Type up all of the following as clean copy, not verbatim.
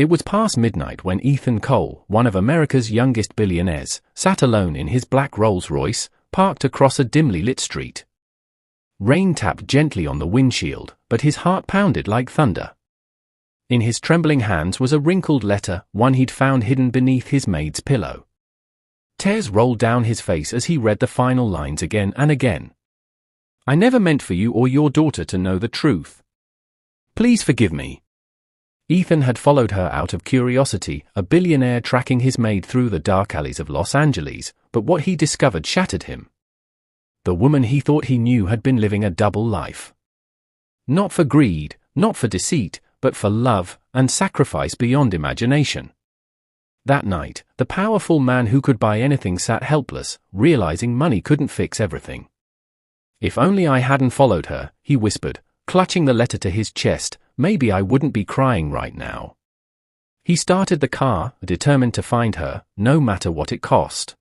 It was past midnight when Ethan Cole, one of America's youngest billionaires, sat alone in his black Rolls-Royce, parked across a dimly lit street. Rain tapped gently on the windshield, but his heart pounded like thunder. In his trembling hands was a wrinkled letter, one he'd found hidden beneath his maid's pillow. Tears rolled down his face as he read the final lines again and again. "I never meant for you or your daughter to know the truth. Please forgive me." Ethan had followed her out of curiosity, a billionaire tracking his maid through the dark alleys of Los Angeles, but what he discovered shattered him. The woman he thought he knew had been living a double life. Not for greed, not for deceit, but for love and sacrifice beyond imagination. That night, the powerful man who could buy anything sat helpless, realizing money couldn't fix everything. "If only I hadn't followed her," he whispered, clutching the letter to his chest, "maybe I wouldn't be crying right now." He started the car, determined to find her, no matter what it cost.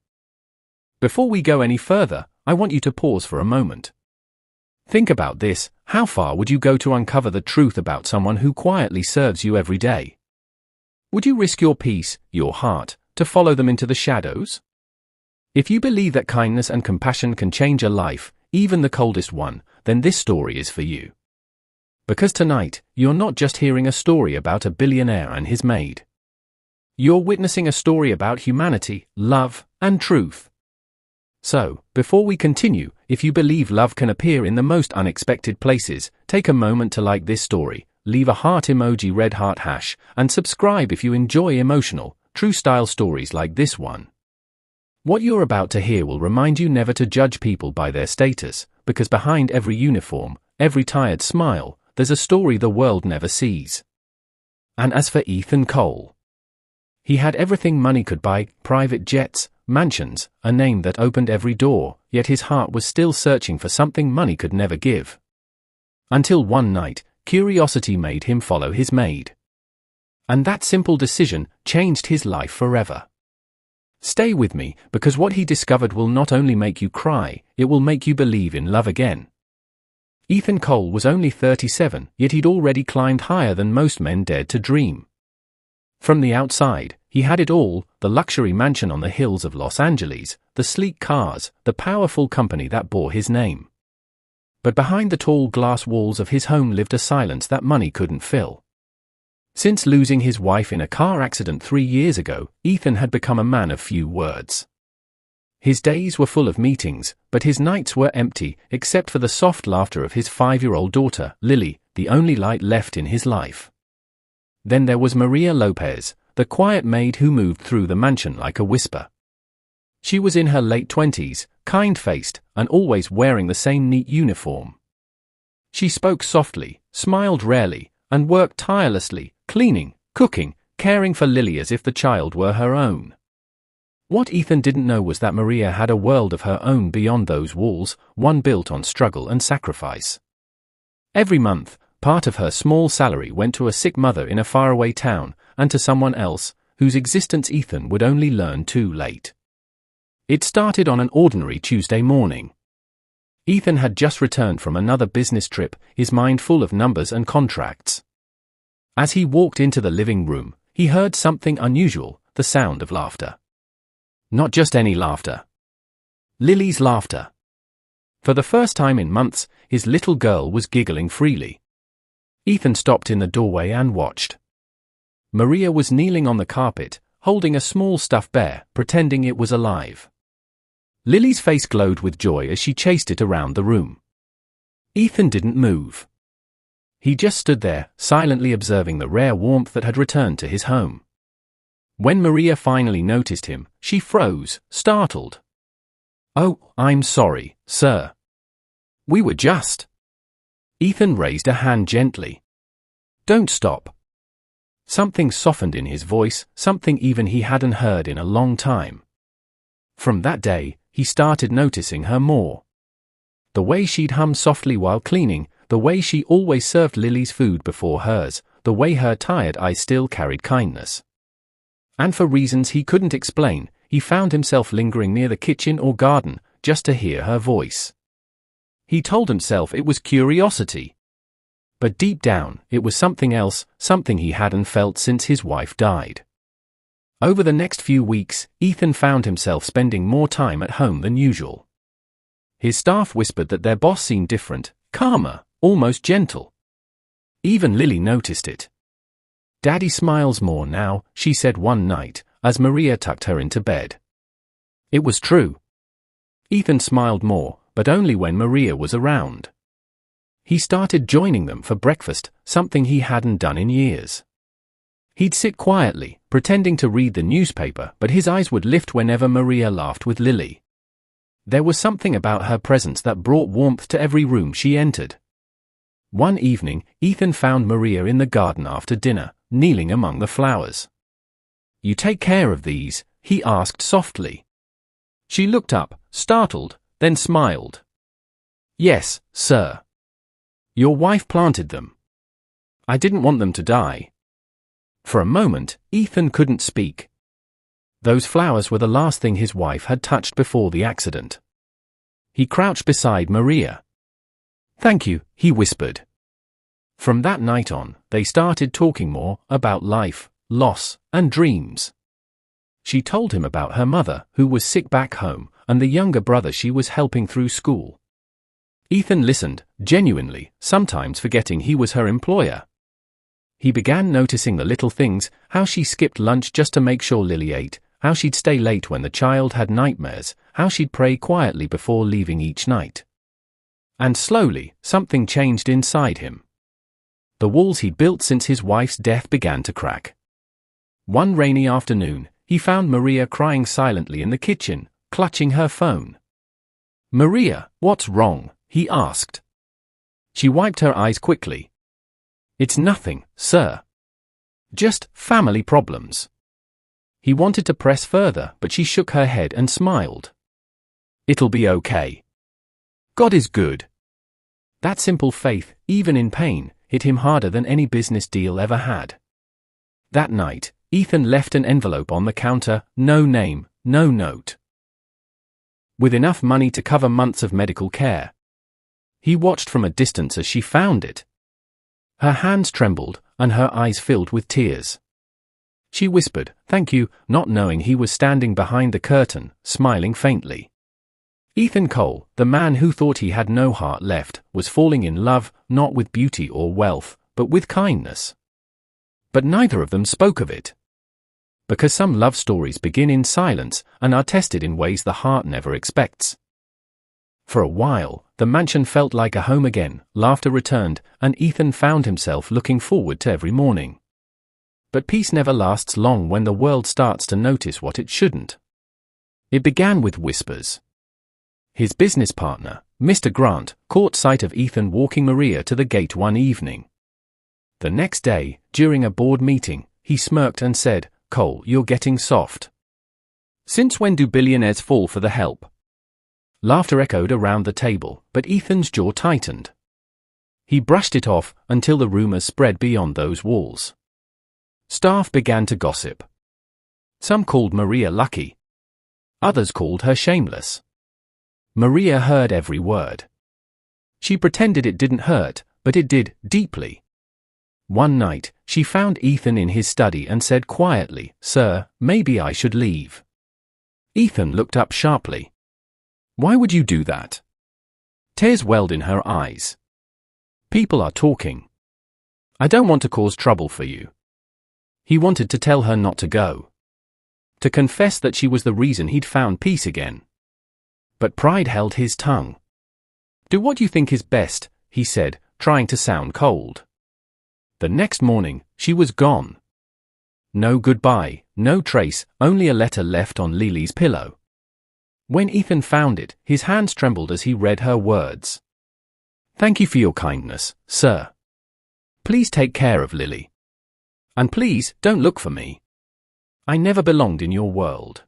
Before we go any further, I want you to pause for a moment. Think about this: how far would you go to uncover the truth about someone who quietly serves you every day? Would you risk your peace, your heart, to follow them into the shadows? If you believe that kindness and compassion can change a life, even the coldest one, then this story is for you. Because tonight, you're not just hearing a story about a billionaire and his maid. You're witnessing a story about humanity, love, and truth. So, before we continue, if you believe love can appear in the most unexpected places, take a moment to like this story, leave a heart emoji, red heart hash, and subscribe if you enjoy emotional, true-style stories like this one. What you're about to hear will remind you never to judge people by their status, because behind every uniform, every tired smile, there's a story the world never sees. And as for Ethan Cole, he had everything money could buy: private jets, mansions, a name that opened every door, yet his heart was still searching for something money could never give. Until one night, curiosity made him follow his maid. And that simple decision changed his life forever. Stay with me, because what he discovered will not only make you cry, it will make you believe in love again. Ethan Cole was only 37, yet he'd already climbed higher than most men dared to dream. From the outside, he had it all: the luxury mansion on the hills of Los Angeles, the sleek cars, the powerful company that bore his name. But behind the tall glass walls of his home lived a silence that money couldn't fill. Since losing his wife in a car accident 3 years ago, Ethan had become a man of few words. His days were full of meetings, but his nights were empty, except for the soft laughter of his 5-year-old daughter, Lily, the only light left in his life. Then there was Maria Lopez, the quiet maid who moved through the mansion like a whisper. She was in her late 20s, kind-faced, and always wearing the same neat uniform. She spoke softly, smiled rarely, and worked tirelessly, cleaning, cooking, caring for Lily as if the child were her own. What Ethan didn't know was that Maria had a world of her own beyond those walls, one built on struggle and sacrifice. Every month, part of her small salary went to a sick mother in a faraway town, and to someone else, whose existence Ethan would only learn too late. It started on an ordinary Tuesday morning. Ethan had just returned from another business trip, his mind full of numbers and contracts. As he walked into the living room, he heard something unusual: the sound of laughter. Not just any laughter. Lily's laughter. For the first time in months, his little girl was giggling freely. Ethan stopped in the doorway and watched. Maria was kneeling on the carpet, holding a small stuffed bear, pretending it was alive. Lily's face glowed with joy as she chased it around the room. Ethan didn't move. He just stood there, silently observing the rare warmth that had returned to his home. When Maria finally noticed him, she froze, startled. "Oh, I'm sorry, sir. We were just..." Ethan raised a hand gently. "Don't stop." Something softened in his voice, something even he hadn't heard in a long time. From that day, he started noticing her more. The way she'd hum softly while cleaning, the way she always served Lily's food before hers, the way her tired eyes still carried kindness. And for reasons he couldn't explain, he found himself lingering near the kitchen or garden, just to hear her voice. He told himself it was curiosity. But deep down, it was something else, something he hadn't felt since his wife died. Over the next few weeks, Ethan found himself spending more time at home than usual. His staff whispered that their boss seemed different, calmer, almost gentle. Even Lily noticed it. "Daddy smiles more now," she said one night, as Maria tucked her into bed. It was true. Ethan smiled more, but only when Maria was around. He started joining them for breakfast, something he hadn't done in years. He'd sit quietly, pretending to read the newspaper, but his eyes would lift whenever Maria laughed with Lily. There was something about her presence that brought warmth to every room she entered. One evening, Ethan found Maria in the garden after dinner, kneeling among the flowers. "You take care of these?" he asked softly. She looked up, startled, then smiled. "Yes, sir. Your wife planted them. I didn't want them to die." For a moment, Ethan couldn't speak. Those flowers were the last thing his wife had touched before the accident. He crouched beside Maria. "Thank you," he whispered. From that night on, they started talking more about life, loss, and dreams. She told him about her mother, who was sick back home, and the younger brother she was helping through school. Ethan listened, genuinely, sometimes forgetting he was her employer. He began noticing the little things, how she skipped lunch just to make sure Lily ate, how she'd stay late when the child had nightmares, how she'd pray quietly before leaving each night. And slowly, something changed inside him. The walls he'd built since his wife's death began to crack. One rainy afternoon, he found Maria crying silently in the kitchen, clutching her phone. "Maria, what's wrong?" he asked. She wiped her eyes quickly. "It's nothing, sir. Just family problems." He wanted to press further, but she shook her head and smiled. "It'll be okay. God is good." That simple faith, even in pain, hit him harder than any business deal ever had. That night, Ethan left an envelope on the counter, no name, no note. With enough money to cover months of medical care. He watched from a distance as she found it. Her hands trembled, and her eyes filled with tears. She whispered, "Thank you," not knowing he was standing behind the curtain, smiling faintly. Ethan Cole, the man who thought he had no heart left, was falling in love, not with beauty or wealth, but with kindness. But neither of them spoke of it. Because some love stories begin in silence and are tested in ways the heart never expects. For a while, the mansion felt like a home again, laughter returned, and Ethan found himself looking forward to every morning. But peace never lasts long when the world starts to notice what it shouldn't. It began with whispers. His business partner, Mr. Grant, caught sight of Ethan walking Maria to the gate one evening. The next day, during a board meeting, he smirked and said, "Cole, you're getting soft. Since when do billionaires fall for the help?" Laughter echoed around the table, but Ethan's jaw tightened. He brushed it off until the rumors spread beyond those walls. Staff began to gossip. Some called Maria lucky. Others called her shameless. Maria heard every word. She pretended it didn't hurt, but it did, deeply. One night, she found Ethan in his study and said quietly, "Sir, maybe I should leave." Ethan looked up sharply. "Why would you do that?" Tears welled in her eyes. "People are talking. I don't want to cause trouble for you." He wanted to tell her not to go. To confess that she was the reason he'd found peace again. But pride held his tongue. "Do what you think is best," he said, trying to sound cold. The next morning, she was gone. No goodbye, no trace, only a letter left on Lily's pillow. When Ethan found it, his hands trembled as he read her words. "Thank you for your kindness, sir. Please take care of Lily. And please, don't look for me. I never belonged in your world."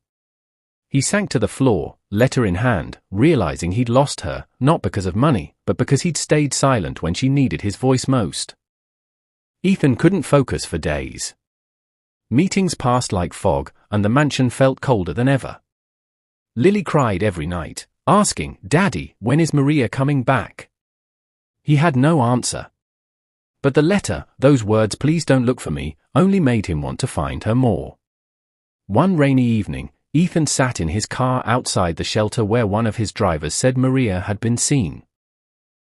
He sank to the floor, letter in hand, realizing he'd lost her, not because of money, but because he'd stayed silent when she needed his voice most. Ethan couldn't focus for days. Meetings passed like fog, and the mansion felt colder than ever. Lily cried every night, asking, "Daddy, when is Maria coming back?" He had no answer. But the letter, those words, "please don't look for me," only made him want to find her more. One rainy evening, Ethan sat in his car outside the shelter where one of his drivers said Maria had been seen.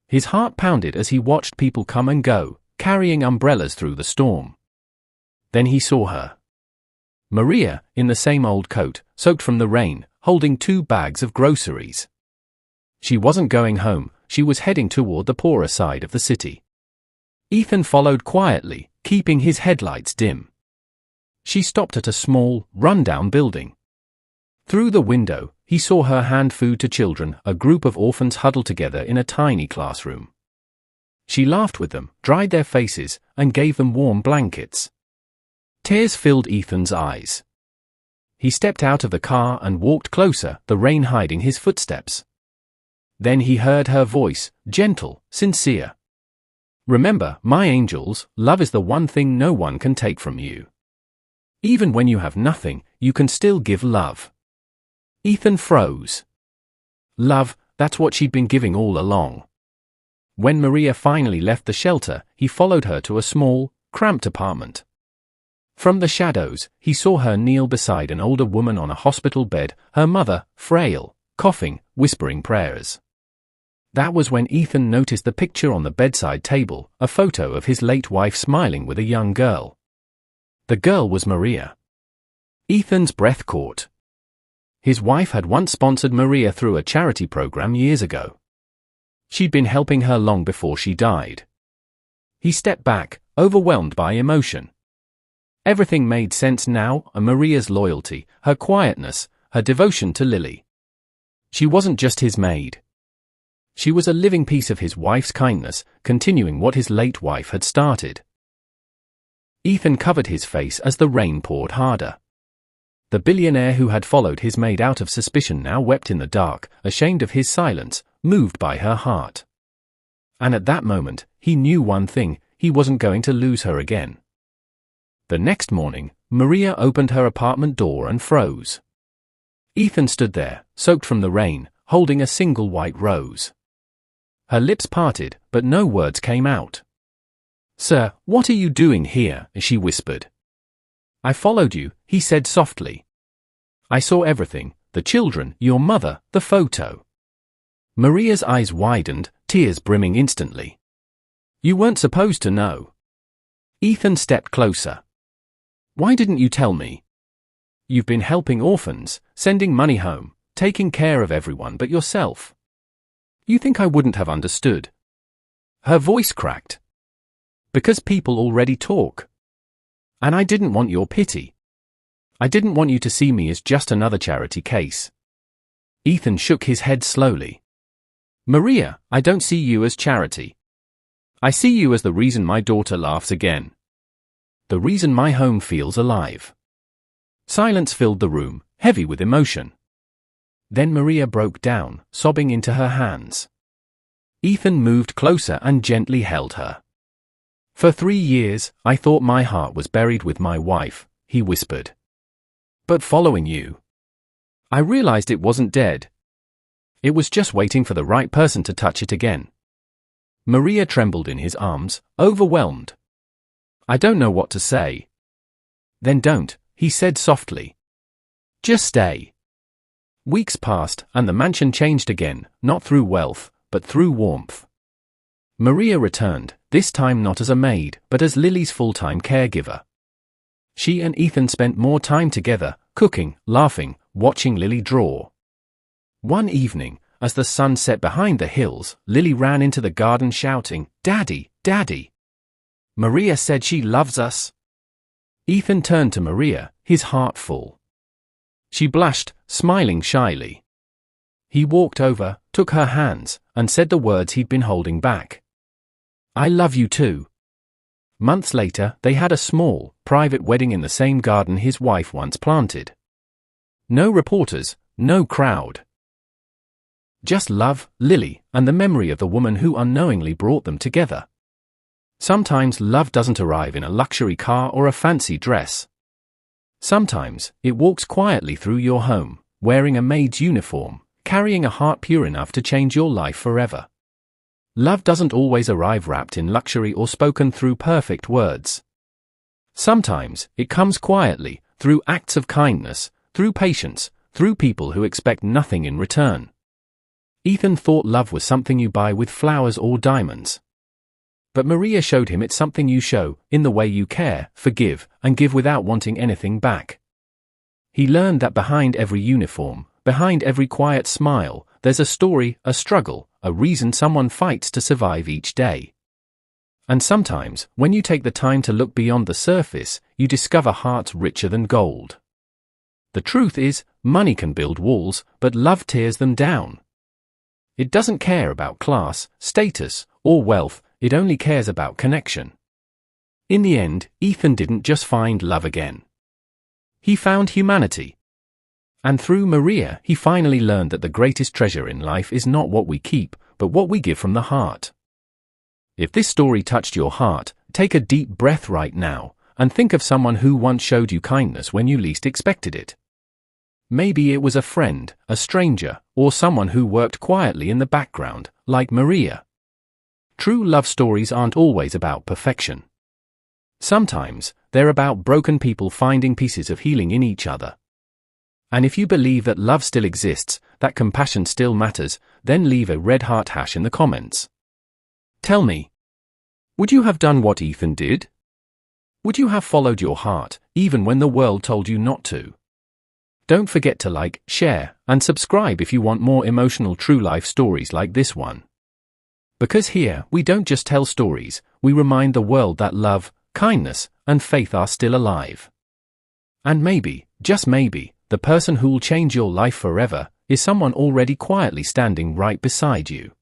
His heart pounded as he watched people come and go, carrying umbrellas through the storm. Then he saw her. Maria, in the same old coat, soaked from the rain, holding 2 bags of groceries. She wasn't going home, she was heading toward the poorer side of the city. Ethan followed quietly, keeping his headlights dim. She stopped at a small, run-down building. Through the window, he saw her hand food to children, a group of orphans huddled together in a tiny classroom. She laughed with them, dried their faces, and gave them warm blankets. Tears filled Ethan's eyes. He stepped out of the car and walked closer, the rain hiding his footsteps. Then he heard her voice, gentle, sincere. "Remember, my angels, love is the one thing no one can take from you. Even when you have nothing, you can still give love." Ethan froze. Love, that's what she'd been giving all along. When Maria finally left the shelter, he followed her to a small, cramped apartment. From the shadows, he saw her kneel beside an older woman on a hospital bed, her mother, frail, coughing, whispering prayers. That was when Ethan noticed the picture on the bedside table, a photo of his late wife smiling with a young girl. The girl was Maria. Ethan's breath caught. His wife had once sponsored Maria through a charity program years ago. She'd been helping her long before she died. He stepped back, overwhelmed by emotion. Everything made sense now, Maria's loyalty, her quietness, her devotion to Lily. She wasn't just his maid. She was a living piece of his wife's kindness, continuing what his late wife had started. Ethan covered his face as the rain poured harder. The billionaire who had followed his maid out of suspicion now wept in the dark, ashamed of his silence, moved by her heart. And at that moment, he knew one thing, he wasn't going to lose her again. The next morning, Maria opened her apartment door and froze. Ethan stood there, soaked from the rain, holding a single white rose. Her lips parted, but no words came out. "Sir, what are you doing here?" she whispered. "I followed you," he said softly. "I saw everything, the children, your mother, the photo." Maria's eyes widened, tears brimming instantly. "You weren't supposed to know." Ethan stepped closer. "Why didn't you tell me? You've been helping orphans, sending money home, taking care of everyone but yourself. You think I wouldn't have understood?" Her voice cracked. "Because people already talk. And I didn't want your pity. I didn't want you to see me as just another charity case." Ethan shook his head slowly. "Maria, I don't see you as charity. I see you as the reason my daughter laughs again. The reason my home feels alive." Silence filled the room, heavy with emotion. Then Maria broke down, sobbing into her hands. Ethan moved closer and gently held her. "For 3 years, I thought my heart was buried with my wife," he whispered. "But following you, I realized it wasn't dead. It was just waiting for the right person to touch it again." Maria trembled in his arms, overwhelmed. "I don't know what to say." "Then don't," he said softly. "Just stay." Weeks passed, and the mansion changed again, not through wealth, but through warmth. Maria returned, this time not as a maid, but as Lily's full-time caregiver. She and Ethan spent more time together, cooking, laughing, watching Lily draw. One evening, as the sun set behind the hills, Lily ran into the garden shouting, "Daddy, Daddy!" Maria said she loves us. Ethan turned to Maria, his heart full. She blushed, smiling shyly. He walked over, took her hands, and said the words he'd been holding back. "I love you too." Months later, they had a small, private wedding in the same garden his wife once planted. No reporters, no crowd. Just love, Lily, and the memory of the woman who unknowingly brought them together. Sometimes love doesn't arrive in a luxury car or a fancy dress. Sometimes, it walks quietly through your home, wearing a maid's uniform, carrying a heart pure enough to change your life forever. Love doesn't always arrive wrapped in luxury or spoken through perfect words. Sometimes, it comes quietly, through acts of kindness, through patience, through people who expect nothing in return. Ethan thought love was something you buy with flowers or diamonds. But Maria showed him it's something you show, in the way you care, forgive, and give without wanting anything back. He learned that behind every uniform, behind every quiet smile, there's a story, a struggle, a reason someone fights to survive each day. And sometimes, when you take the time to look beyond the surface, you discover hearts richer than gold. The truth is, money can build walls, but love tears them down. It doesn't care about class, status, or wealth, it only cares about connection. In the end, Ethan didn't just find love again. He found humanity. And through Maria, he finally learned that the greatest treasure in life is not what we keep, but what we give from the heart. If this story touched your heart, take a deep breath right now, and think of someone who once showed you kindness when you least expected it. Maybe it was a friend, a stranger, or someone who worked quietly in the background, like Maria. True love stories aren't always about perfection. Sometimes, they're about broken people finding pieces of healing in each other. And if you believe that love still exists, that compassion still matters, then leave a red heart hash in the comments. Tell me, would you have done what Ethan did? Would you have followed your heart, even when the world told you not to? Don't forget to like, share, and subscribe if you want more emotional true life stories like this one. Because here, we don't just tell stories, we remind the world that love, kindness, and faith are still alive. And maybe, just maybe, the person who'll change your life forever is someone already quietly standing right beside you.